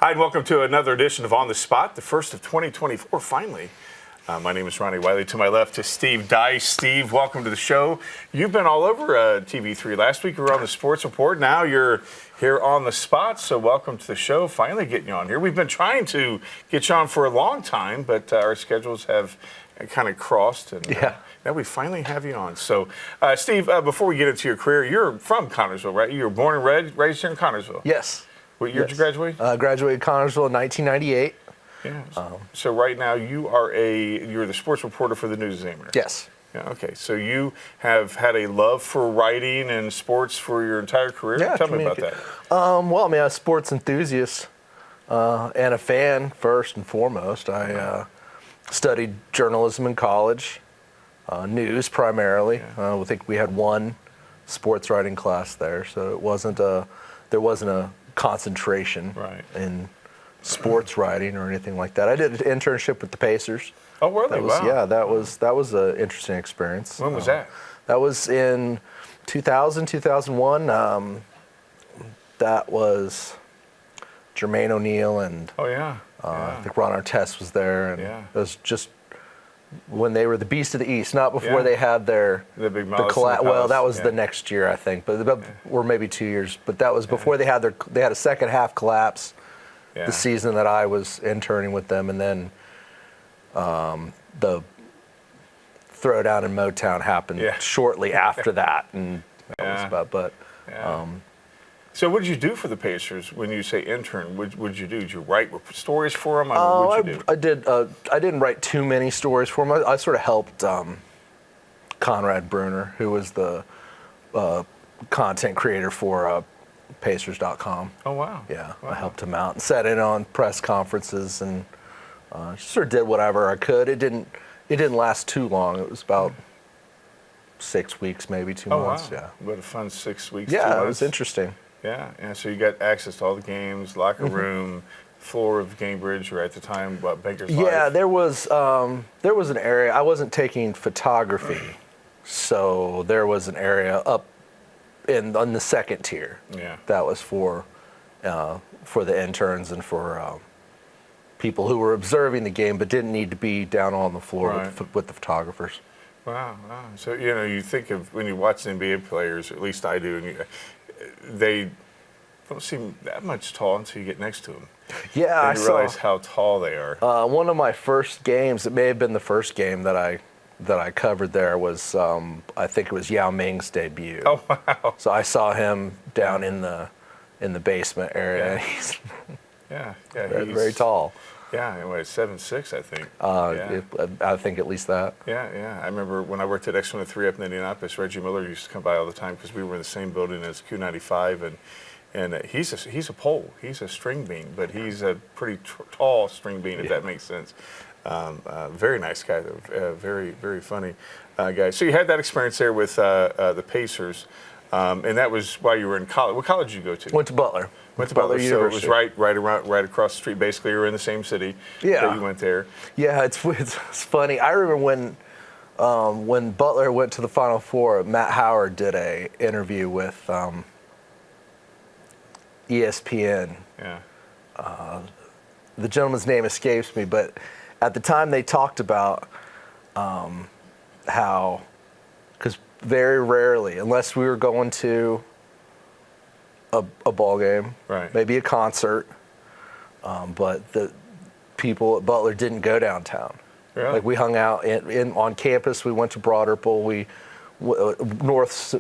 Hi, and welcome to another edition of On the Spot, the first of 2024, finally. My name is Ronnie Wiley. To my left is Steve Dice. Steve, welcome to the show. You've been all over TV3. Last week you were on the Sports Report. Now you're here on the Spot, so welcome to the show. Finally getting you on here. We've been trying to get you on for a long time, but our schedules have kind of crossed, and now we finally have you on. So, Steve, before we get into your career, you're from Connersville, right? You were born and raised here in Connersville. Yes. What year did you graduate? Graduated Connersville in 1998. Yeah. So right now you're the sports reporter for the News Examiner. Yes. Yeah. Okay. So you have had a love for writing and sports for your entire career. Yeah. Tell me about that. Well, I mean, I'm a sports enthusiast and a fan first and foremost. I studied journalism in college, news primarily. I think we had one sports writing class there, so there wasn't a concentration in sports writing or anything like that. I did an internship with the Pacers. Oh, really? Wow. Yeah, that was an interesting experience. When was that? That was in 2000, 2001. That was Jermaine O'Neal and I think Ron Artest was there. And it was just when they were the Beast of the East, not before they had the big well, that was the next year, I think, or maybe 2 years. But that was before they had a second half collapse. The season that I was interning with them, and then the throwdown in Motown happened shortly after that, and that was about. So what did you do for the Pacers when you say intern? What did you do? Did you write stories for them? What did you do? I did. I didn't write too many stories for them. I sort of helped Conrad Bruner, who was the content creator for Pacers.com. Oh, wow. Yeah, wow. I helped him out and sat in on press conferences and just sort of did whatever I could. It didn't last too long. It was about 6 weeks, maybe 2 months. Wow. Yeah. What a fun 6 weeks. Yeah, it was interesting. Yeah, and so you got access to all the games, locker room, floor of Gainbridge, or at the time, Baker's Life? Yeah, there was an area. I wasn't taking photography, so there was an area up on the second tier. Yeah. That was for the interns and for people who were observing the game but didn't need to be down on the floor with the photographers. Wow. So, you think of when you watch the NBA players, at least I do, and they don't seem that much tall until you get next to them. Yeah, I realize how tall they are. One of my first games, it may have been the first game that I covered there, was I think it was Yao Ming's debut. Oh, wow. So I saw him down in the basement area. And he's he's very tall. Yeah, anyway, 7'6", I think. I think at least that. Yeah. I remember when I worked at X103 up in Indianapolis, Reggie Miller used to come by all the time because we were in the same building as Q95, and he's a pole. He's a string bean, but he's a pretty tall string bean, if that makes sense. Very nice guy, though. Very, very funny guy. So you had that experience there with the Pacers, and that was while you were in college. What college did you go to? Went to Butler. Went to Butler, so it was right across the street. Basically, you were in the same city. Yeah. That you went there. Yeah, it's funny. I remember when Butler went to the Final Four, Matt Howard did a interview with ESPN. Yeah. The gentleman's name escapes me, but at the time they talked about how, because very rarely, unless we were going to a ball game, maybe a concert, but the people at Butler didn't go downtown. Really? Like we hung out on campus. We went to Broad Ripple. We north.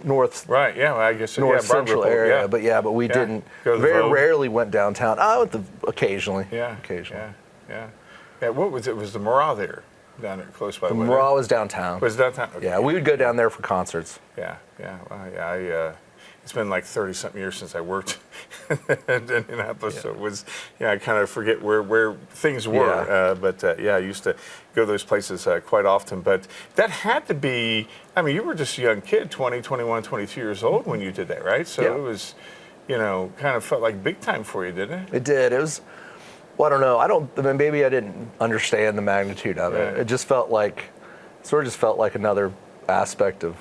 Right. Yeah. Well, I guess North Central Ripple, area. But we didn't. Very rarely went downtown. I went occasionally. Yeah. Occasionally. Yeah. What was it? Was the Morale there? Down there close by. The Morale was downtown. Was downtown? Okay. Yeah, we would go down there for concerts. Yeah. It's been like 30-something years since I worked in Indianapolis, so it was, I kind of forget where things were. I used to go to those places quite often. But that had to be, you were just a young kid, 20, 21, 22 years old when you did that, right? So it was, kind of felt like big time for you, didn't it? It did. It was, I don't know. Maybe I didn't understand the magnitude of it. It just felt like, another aspect of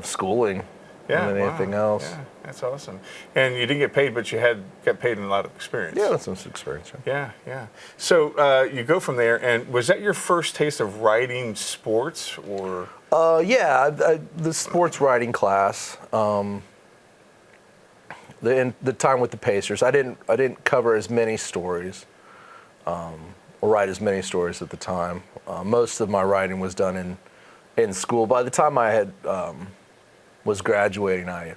schooling. than anything else. Yeah, that's awesome. And you didn't get paid, but you got paid in a lot of experience. Yeah, that's some experience. Yeah. So you go from there, and was that your first taste of writing sports, or? The sports writing class. The time with the Pacers, I didn't cover as many stories, or write as many stories at the time. Most of my writing was done in school. By the time I had was graduating,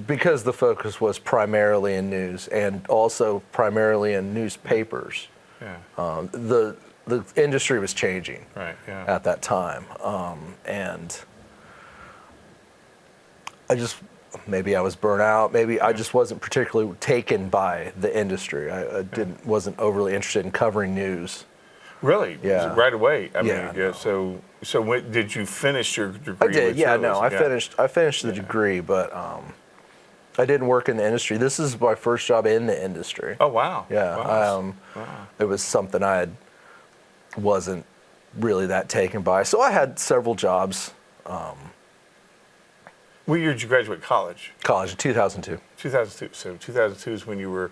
because the focus was primarily in news and also primarily in newspapers. Yeah. The industry was changing at that time, and maybe I was burnt out. Maybe I just wasn't particularly taken by the industry. I wasn't overly interested in covering news. Really? Yeah. Right away. I mean, No. So when did you finish your degree? I did. Yeah. No. I finished the degree, but I didn't work in the industry. This is my first job in the industry. Oh wow. Yeah. Wow. It was something wasn't really that taken by. So I had several jobs. What year did you graduate college? College in 2002. 2002. So 2002 is when you were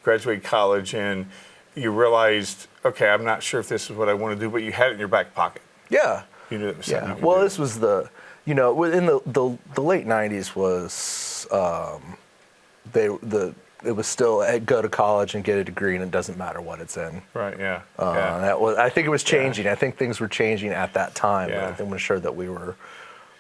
graduating college, and you realized, okay, I'm not sure if this is what I want to do, but you had it in your back pocket. Yeah. You knew it was something. Yeah. Well, this was within the late 90s was it was still go to college and get a degree, and it doesn't matter what it's in. Right. Yeah. I think it was changing. I think things were changing at that time. Yeah. But I wasn't sure that we were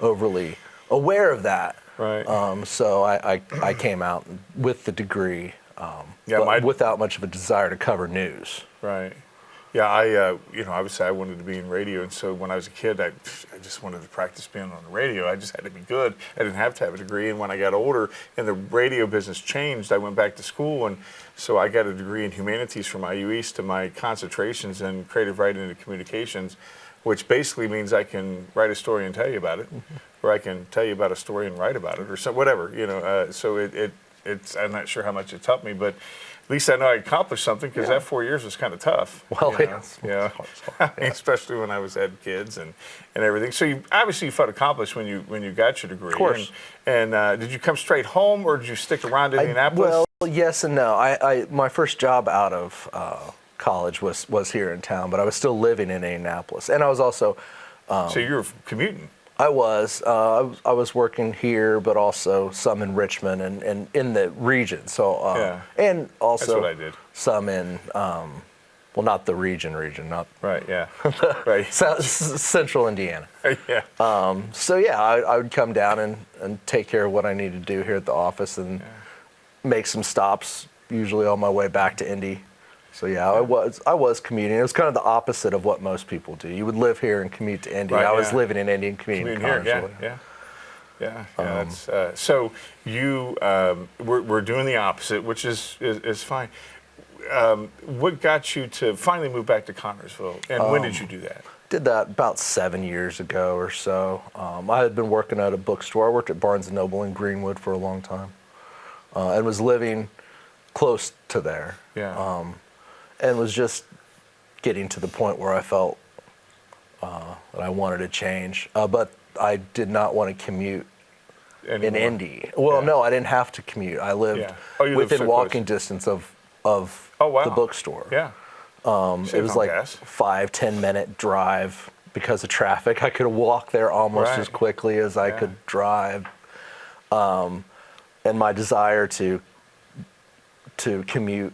overly aware of that. Right. So I came out with the degree, but without much of a desire to cover news. Right. Yeah, obviously I wanted to be in radio, and so when I was a kid, I just wanted to practice being on the radio. I just had to be good. I didn't have to have a degree, and when I got older and the radio business changed, I went back to school, and so I got a degree in humanities from IU East, to my concentrations in creative writing and communications, which basically means I can write a story and tell you about it, or I can tell you about a story and write about it, or so, whatever, so it's I'm not sure how much it's helped me, but at least I know I accomplished something, because that 4 years was kind of tough. Well, Especially when I had kids and everything. So you felt accomplished when you got your degree. Of course. And did you come straight home, or did you stick around in Indianapolis? Well, yes and no. My first job out of college was here in town, but I was still living in Indianapolis, and I was also. So you were commuting. I was working here, but also some in Richmond and in the region. So and also that's what I did. Some in not the region, not right. Yeah, right. Central Indiana. Yeah. I would come down and take care of what I needed to do here at the office, and make some stops, usually on my way back to Indy. So I was commuting. It was kind of the opposite of what most people do. You would live here and commute to Indy. Right, I was living in Indy and commuting to Connersville. Yeah. That's, so you we're doing the opposite, which is fine. What got you to finally move back to Connersville, and when did you do that? Did that about 7 years ago or so. I had been working at a bookstore. I worked at Barnes & Noble in Greenwood for a long time, and was living close to there. Yeah. And was just getting to the point where I felt that I wanted to change. But I did not want to commute in Indy. Well, no, I didn't have to commute. I lived within walking distance of the bookstore. Yeah. It was like 5-10 minute drive because of traffic. I could walk there almost as quickly as I could drive. And my desire to commute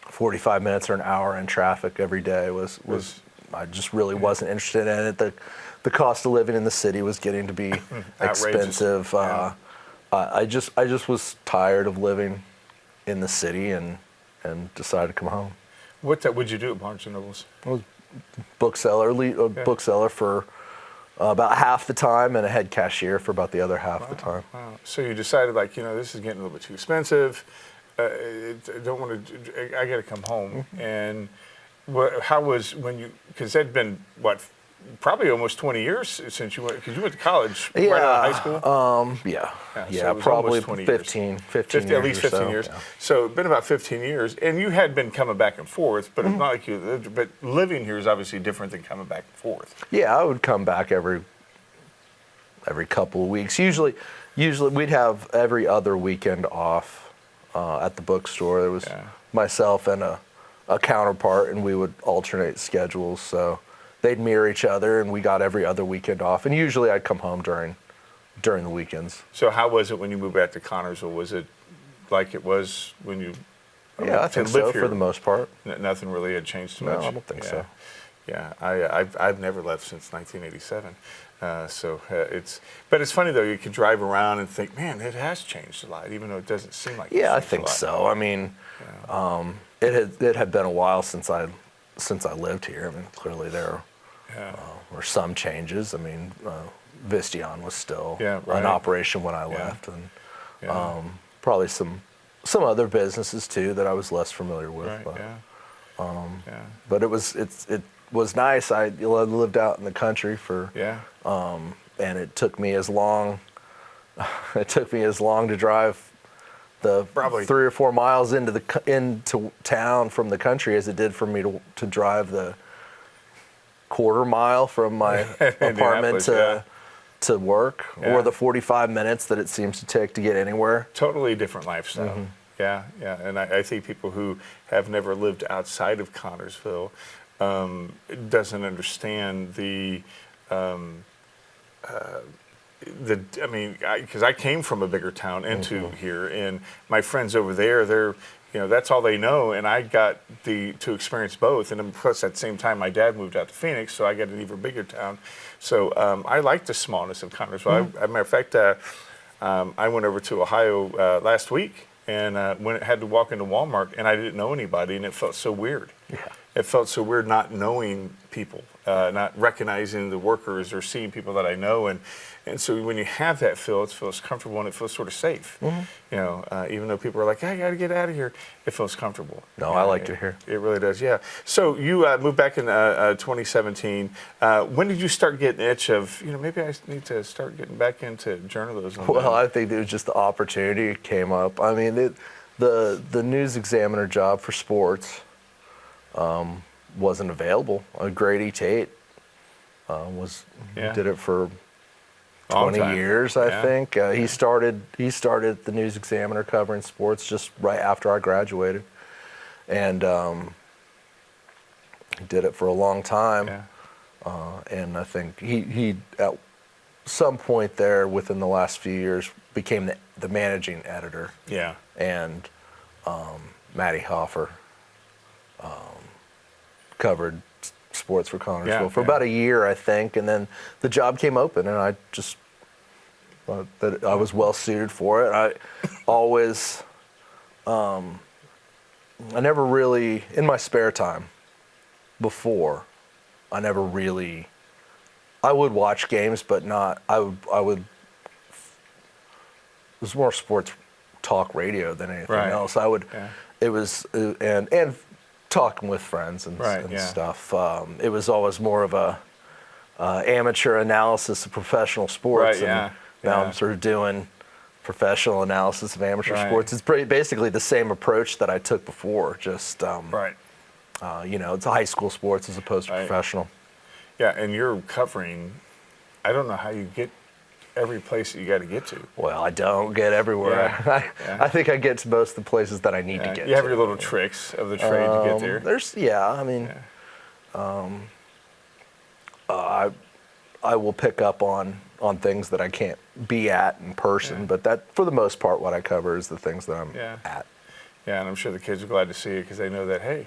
45 minutes or an hour in traffic every day was I just really wasn't interested in it. The cost of living in the city was getting to be expensive. Yeah. I just was tired of living in the city and decided to come home. What would you do at Barnes & Noble's? I was bookseller for about half the time, and a head cashier for about the other half the time. Wow. So you decided, this is getting a little bit too expensive. I don't want to. I got to come home. Mm-hmm. And how was because that'd been probably almost 20 years since you went, because you went to college right out of high school. So probably 15 years. At least 15 years. Yeah. So it's been about 15 years, and you had been coming back and forth, but it's not like you lived. But living here is obviously different than coming back and forth. Yeah, I would come back every every couple of weeks. Usually we'd have every other weekend off at the bookstore. There was myself and a counterpart, and we would alternate schedules. So they'd mirror each other, and we got every other weekend off. And usually I'd come home during the weekends. So how was it when you moved back to Connersville? Was it like it was when you I think so, for the most part. Nothing really had changed too much? No, I don't think so. Yeah, I've never left since 1987. But it's funny though, you can drive around and think, man, it has changed a lot, even though it doesn't seem like I think so. I mean, it had been a while since I lived here. I mean, clearly there were some changes. I mean, Vistion was still in operation when I left, and probably some other businesses too that I was less familiar with. But it was nice. I lived out in the country for and it took me as long to drive the probably 3 or 4 miles into town from the country as it did for me to drive the quarter mile from my apartment to work, or the 45 minutes that it seems to take to get anywhere. Totally different lifestyle. Mm-hmm. Yeah. And I think people who have never lived outside of Connersville doesn't understand because I came from a bigger town into here, and my friends over there, that's all they know, and I got to experience both. And plus, at the same time, my dad moved out to Phoenix, so I got an even bigger town. So I like the smallness of Connersville. As a matter of fact, I went over to Ohio last week, and had to walk into Walmart, and I didn't know anybody, and it felt so weird. Yeah. It felt so weird not knowing people, not recognizing the workers or seeing people that I know, and so when you have that feel, it feels comfortable and it feels sort of safe. Mm-hmm. Even though people are like, hey, I got to get out of here, it feels comfortable. No, I like to hear. It really does, yeah. So you moved back in 2017. When did you start getting the itch of, maybe I need to start getting back into journalism? Well, I think it was just the opportunity came up. I mean, the News Examiner job for sports wasn't available. Grady Tate did it for 20 years, I think. He started the News Examiner covering sports just right after I graduated, and he did it for a long time. And I think he at some point there within the last few years became the managing editor. Yeah. And Matty Hoffer covered sports for Connersville for about a year, I think, and then the job came open, and I just thought that I was well suited for it. I always, I never really, in my spare time before, I would watch games, but not, it was more sports talk radio than anything else. It was, and talking with friends and stuff. It was always more of a amateur analysis of professional sports. Now I'm sort of doing professional analysis of amateur sports. It's basically the same approach that I took before. Just it's high school sports as opposed to professional. Yeah, and you're covering. I don't know how you get every place that you got to get to. Well, I don't get everywhere. I think I get to most of the places that I need to get to. You have your little tricks of the trade to get there. I will pick up on things that I can't be at in person, but that, for the most part, what I cover is the things that I'm at. Yeah, and I'm sure the kids are glad to see it because they know that, hey,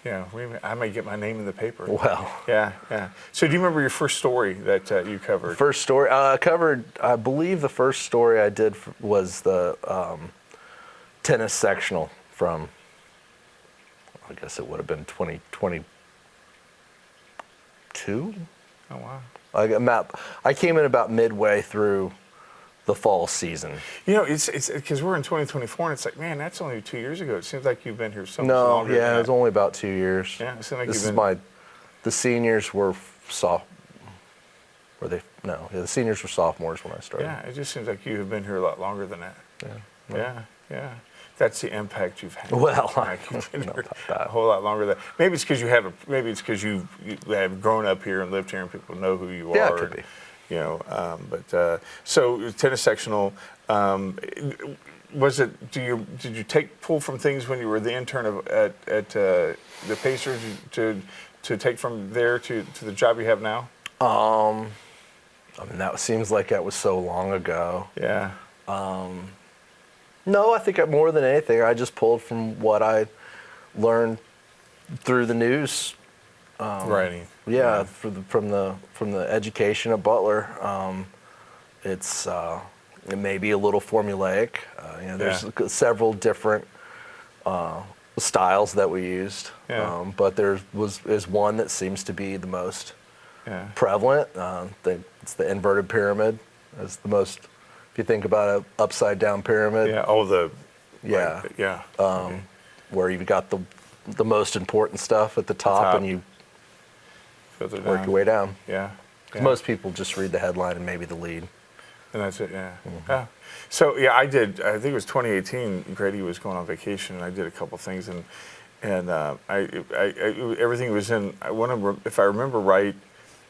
I may get my name in the paper. Well. Yeah. So do you remember your first story that you covered? First story I covered, I believe the first story I did was the tennis sectional from, I guess it would have been 2022. Oh, wow. I came in about midway through the fall season. It's because we're in 2024, and it's like, man, that's only 2 years ago. It seems like you've been here so much longer. No, it was only about 2 years. Yeah, it seems like the seniors were the seniors were sophomores when I started. Yeah, it just seems like you have been here a lot longer than that. Yeah. That's the impact you've had. Well, you've been here a whole lot longer than. Maybe it's because you have grown up here and lived here, and people know who you are. Yeah, it could be. So tennis sectional. Was it? Did you pull from things when you were the intern at the Pacers to take from there to the job you have now? That seems like that was so long ago. Yeah. No, I think more than anything, I just pulled from what I learned through the news. Writing. Yeah, from the education at Butler. It may be a little formulaic. There's several different styles that we used, but is one that seems to be the most prevalent. It's the inverted pyramid. It's the most. If you think about an upside down pyramid. Yeah. Oh, where you've got the most important stuff at the top. And you work your way down. Yeah. Most people just read the headline and maybe the lead. And that's it, yeah. Mm-hmm. So I did. I think it was 2018. Grady was going on vacation, and I did a couple things, and everything was in. If I remember right,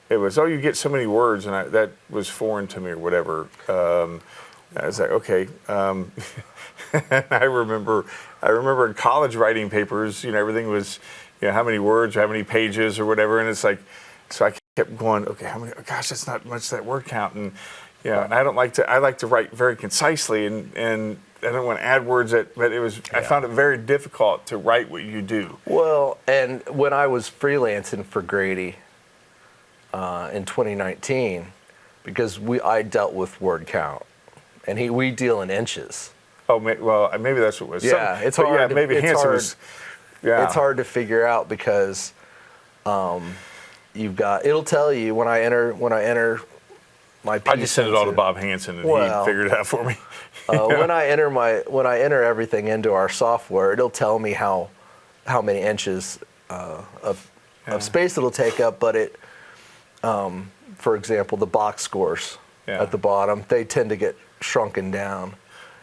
it was you get so many words, and that was foreign to me or whatever. I was like, okay. I remember in college writing papers, everything was, how many words or how many pages or whatever, and it's like, so I kept going, okay, how many? Gosh, that's not much, that word count, and and I like to write very concisely, and I don't want to add words but it was, I found it very difficult to write what you do. Well, and when I was freelancing for Grady in 2019, because I dealt with word count, and we deal in inches. Oh, well, maybe that's what it was. Yeah, it's hard. Yeah, maybe Hanson was. Yeah, it's hard to figure out because it'll tell you when I enter my piece. I just sent it all to Bob Hanson, and he figured it out for me. When I enter everything into our software, it'll tell me how many inches of space it'll take up. But for example, the box scores at the bottom, they tend to get shrunken down,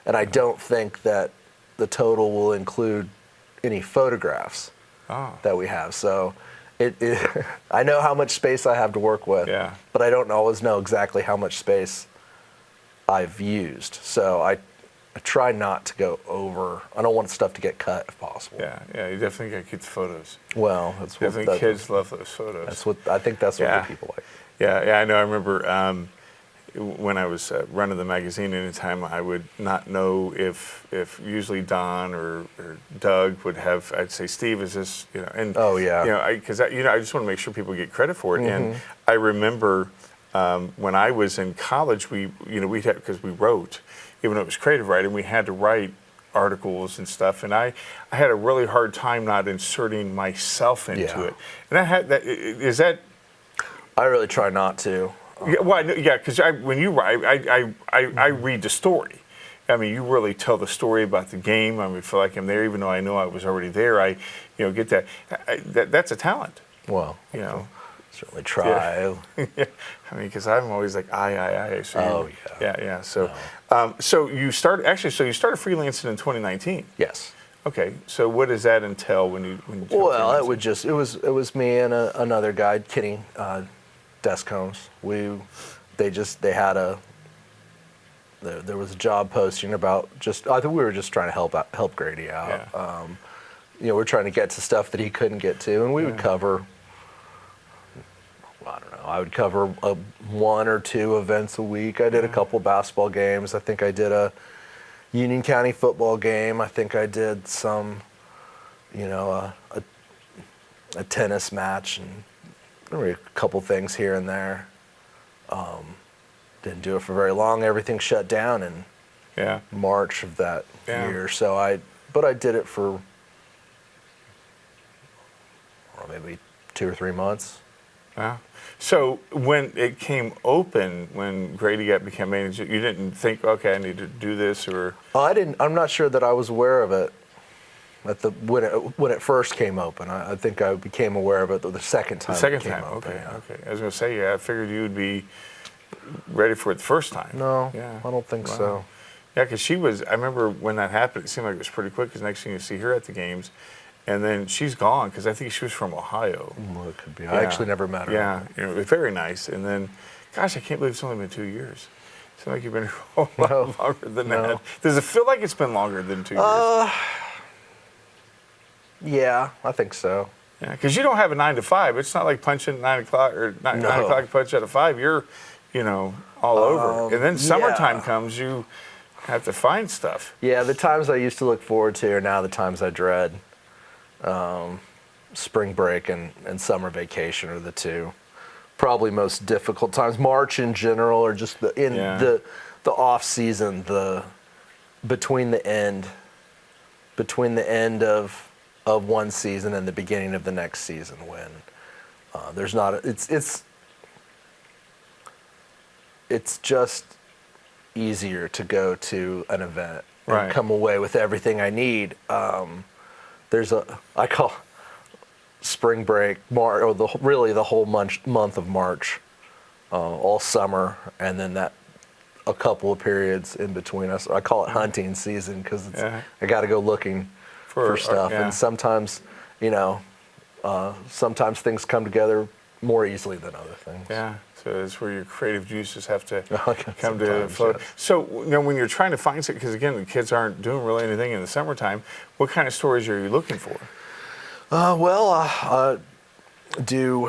and I don't think that the total will include any photographs that we have. So. I know how much space I have to work with, but I don't always know exactly how much space I've used. So I try not to go over. I don't want stuff to get cut if possible. Yeah, you definitely got to keep the photos. Well, that's what definitely kids love those photos. I think that's what the people like. Yeah, I know. I remember when I was running the magazine, anytime I would not know if usually Don or Doug would have, I'd say, Steve, is this, and because I just want to make sure people get credit for it. Mm-hmm. And I remember when I was in college, we'd have, because we wrote, even though it was creative writing, we had to write articles and stuff, and I had a really hard time not inserting myself into it. And I had that. Is that? I really try not to. Because when you write, I read the story. I mean, you really tell the story about the game. I feel like I'm there, even though I know I was already there. I get that. That's a talent. Well, certainly try. Yeah. I mean, because I'm always like, I. So yeah. So, no. So you started freelancing in 2019. Yes. Okay. So what does that entail when you? Well, it was me and another guy, Kenny. Descombs. There was a job posting about I think we were just trying to help Grady out. Yeah. We're trying to get to stuff that he couldn't get to, and we would cover. I don't know. I would cover 1 or 2 events a week. I did a couple basketball games. I think I did a Union County football game. I think I did some, a tennis match and. A couple things here and there. Didn't do it for very long. Everything shut down in March of that year. So I did it for maybe 2 or 3 months. Yeah. So when it came open, when Grady became manager, you didn't think, okay, I need to do this, or? I didn't. I'm not sure that I was aware of it. When it first came open, I think I became aware of it the second time. Okay. I was going to say, I figured you would be ready for it the first time. No, I don't think so. Yeah, because I remember when that happened, it seemed like it was pretty quick, because next thing you see her at the games, and then she's gone, because I think she was from Ohio. Well, it could be. I actually never met her. Yeah, very nice. And then Gosh, I can't believe it's only been 2 years. It seems like you've been here a whole lot longer than that. Does it feel like it's been longer than 2 years? Yeah, I think so. Yeah, because you don't have a 9 to 5. It's not like punching 9 o'clock or 9 o'clock punch out of 5. You're, all over. And then summertime comes, you have to find stuff. Yeah, the times I used to look forward to are now the times I dread. Spring break and summer vacation are the two probably most difficult times. March in general, or just the off season, between the end of one season and the beginning of the next season, when there's not it's just easier to go to an event and come away with everything I need. I call spring break, or really the whole month of March, all summer, and then a couple of periods in between us. I call it hunting season because I got to go looking for stuff, and sometimes, sometimes things come together more easily than other things. Yeah. So that's where your creative juices have to come to flow. Yes. So when you're trying to find something, because again, the kids aren't doing really anything in the summertime, what kind of stories are you looking for? Do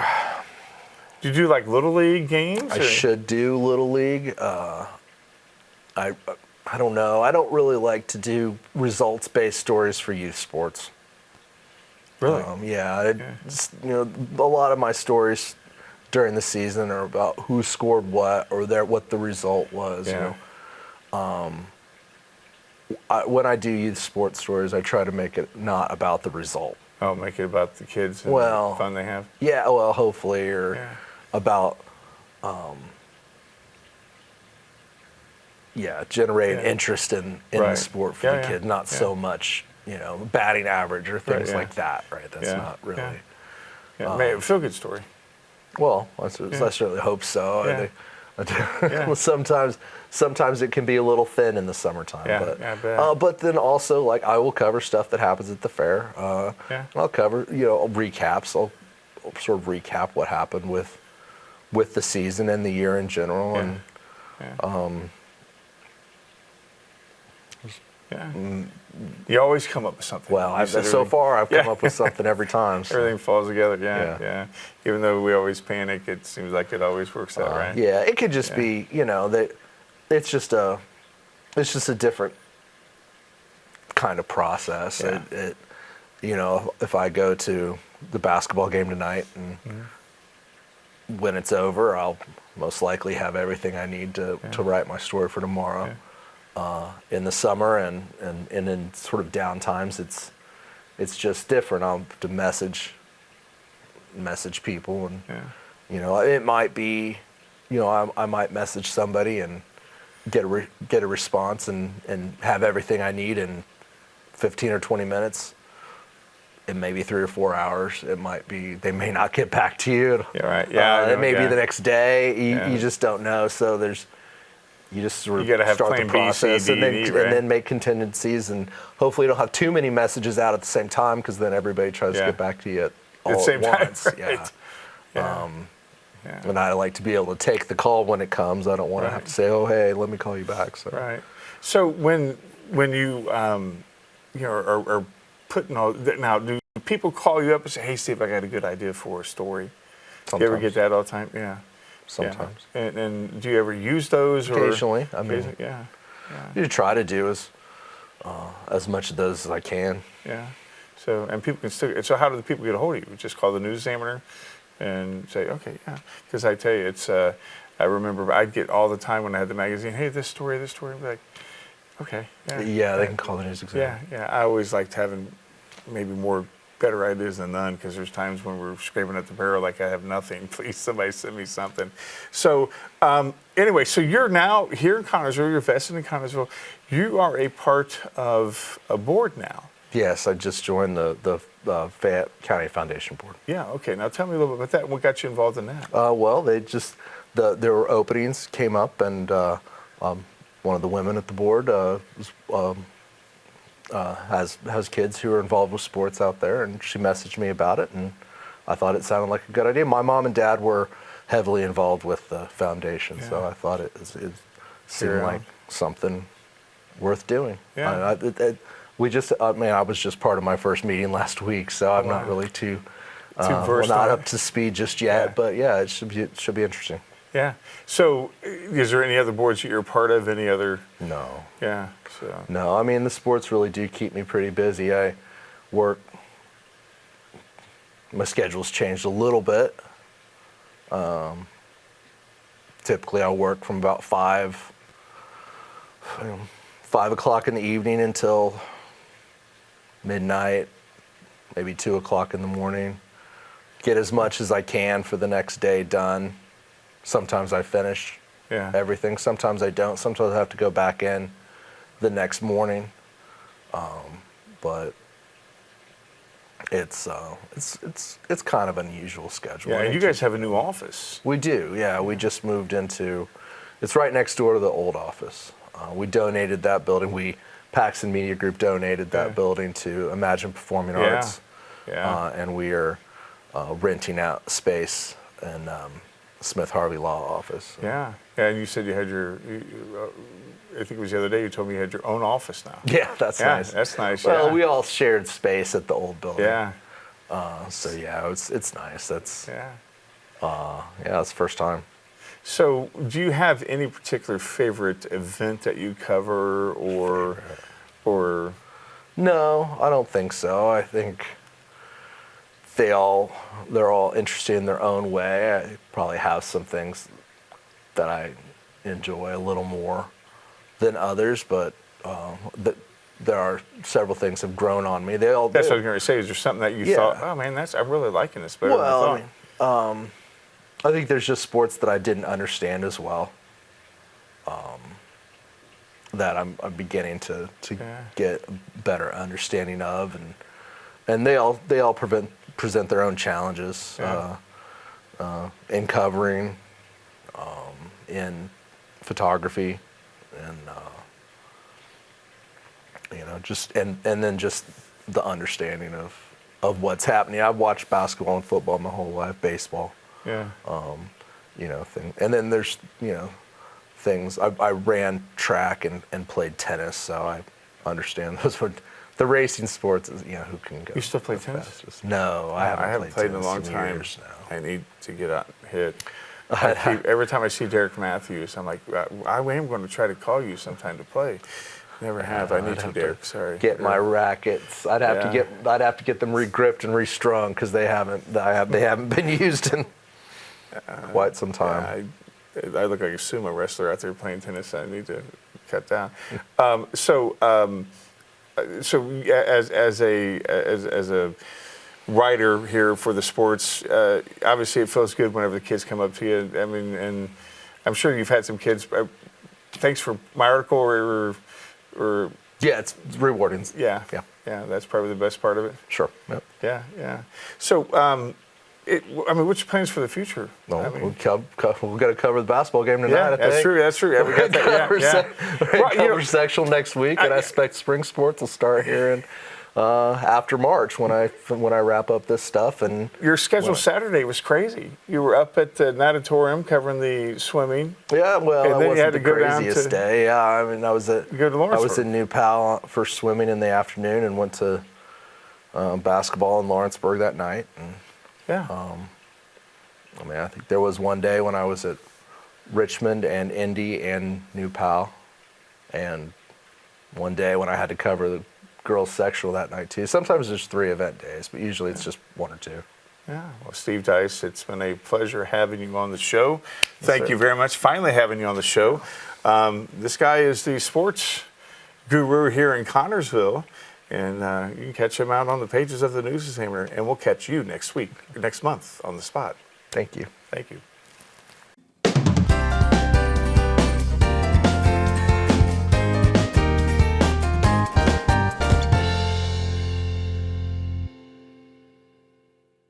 you do like Little League games? I should do Little League. I don't know. I don't really like to do results-based stories for youth sports. Really? A lot of my stories during the season are about who scored what, or what the result was. Yeah. When I do youth sports stories, I try to make it not about the result. Oh, make it about the kids and the fun they have? Yeah, hopefully, or about, generating interest in the sport for the kid, not so much, batting average or things like that, right? That's not really. Maybe a feel-good story. Well, I certainly hope so. Yeah. Sometimes it can be a little thin in the summertime. But then also, like, I will cover stuff that happens at the fair. And I'll cover, recaps. I'll sort of recap what happened with the season and the year in general. You always come up with something. Well, so far I've come up with something every time. So. Everything falls together. Yeah. Even though we always panic, it seems like it always works out, right? Yeah, it could just be, that it's just a different kind of process. Yeah. If I go to the basketball game tonight and when it's over, I'll most likely have everything I need to write my story for tomorrow. Yeah. In the summer and in sort of down times, it's just different. I'll have to message people, and it might be, I might message somebody and get a response and have everything I need in 15 or 20 minutes. It may be 3 or 4 hours. It might be they may not get back to you. Yeah, right. Yeah, it may be the next day. You just don't know. So you just sort of start the process and then make contingencies, and hopefully you don't have too many messages out at the same time, because then everybody tries to get back to you all at once. Right. And I like to be able to take the call when it comes. I don't want to have to say, "Oh, hey, let me call you back." So. Right. So when you are putting all now, do people call you up and say, "Hey, Steve, I got a good idea for a story"? Sometimes. You ever get that all the time? Yeah. Sometimes. Yeah. And do you ever use those? Occasionally. You try to do as much of those as I can. Yeah. So, and people can still. So how do the people get a hold of you? Just call the News Examiner and say, okay, yeah. Because I tell you, it's. I remember I'd get all the time when I had the magazine. Hey, this story. I'd be like, okay. Yeah, they can call the News Examiner. Yeah. I always liked having maybe better ideas than none, because there's times when we're scraping at the barrel like I have nothing. Please, somebody send me something. So anyway, so you're now here in Connersville. You're vested in Connersville. You are a part of a board now. Yes, I just joined the Fayette County Foundation Board. Yeah. Okay. Now tell me a little bit about that. What got you involved in that? Well, there were openings came up, and one of the women at the board has kids who are involved with sports out there, and she messaged me about it, and I thought it sounded like a good idea. My mom and dad were heavily involved with the foundation. Yeah. So I thought it seemed like something worth doing. Yeah. I was just part of my first meeting last week, so I'm not really too versed not on up to speed just yet. Yeah. But yeah, it should be interesting. Yeah. So, is there any other boards that you're a part of? Any other? No. Yeah. So. No, I mean the sports really do keep me pretty busy. I work. My schedule's changed a little bit. Typically, I work from about 5 o'clock in the evening until midnight, maybe 2 o'clock in the morning. Get as much as I can for the next day done. Sometimes I finish everything. Sometimes I don't. Sometimes I have to go back in the next morning. But it's kind of an unusual schedule. Yeah, and you guys have a new office. We do. Yeah, we just moved into. It's right next door to the old office. We donated that building. Paxton Media Group donated that building to Imagine Performing Arts. Yeah. And we are renting out space in Smith Harvey Law Office. Yeah. And you said you had I think it was the other day you told me you had your own office now. Yeah, that's nice. That's nice. Well, we all shared space at the old building. Yeah. So yeah, it's nice. That's yeah, it's the first time. So, do you have any particular favorite event that you cover, or? No, I don't think so. I think they're all interesting in their own way. I probably have some things that I enjoy a little more than others, but there are several things have grown on me. That's what I was going to say. Is there something that you thought, oh man, I'm really liking this better than I thought? I think there's just sports that I didn't understand as well. That I'm beginning to get a better understanding of, and they all present their own challenges in covering, in photography, and then just the understanding of what's happening. I've watched basketball and football my whole life, baseball. Yeah. And then there's things. I ran track and played tennis, so I understand those were the racing sports. Who can go? You still play tennis? Fastest. No, I haven't played in a long time. Years now. I need to get out and hit. Every time I see Derek Matthews, I'm like, I am going to try to call you sometime to play. Never have. I need to, Derek. Sorry. Get my rackets. I'd have to get them regripped and restrung because they haven't been used in quite some time. Yeah, I look like a sumo wrestler out there playing tennis. I need to cut down. So as a writer here for the sports, obviously it feels good whenever the kids come up to you. I mean, and I'm sure you've had some kids. Thanks for my article, or yeah, it's rewarding. Yeah. That's probably the best part of it. Sure. Yep. Yeah. So, what's your plans for the future? We're going to cover the basketball game tonight. Yeah, that's true. Yeah, we got that. Cover sectional next week, and I expect spring sports will start here after March when I wrap up this stuff. And your schedule Saturday was crazy. You were up at the natatorium covering the swimming. Yeah, well, and then wasn't you had to the go craziest day. Yeah, I mean, I was in New Pal for swimming in the afternoon and went to basketball in Lawrenceburg that night. And, I think there was one day when I was at Richmond and Indy and New Pal, and one day when I had to cover the girls sectional that night too. Sometimes there's 3 event days, but usually it's just 1 or 2. Yeah. Well, Steve Dice, it's been a pleasure having you on the show. Thank you very much. Finally having you on the show. This guy is the sports guru here in Connersville, and you can catch him out on the pages of the News Examiner, and we'll catch you next month on The Spot. Thank you. Thank you.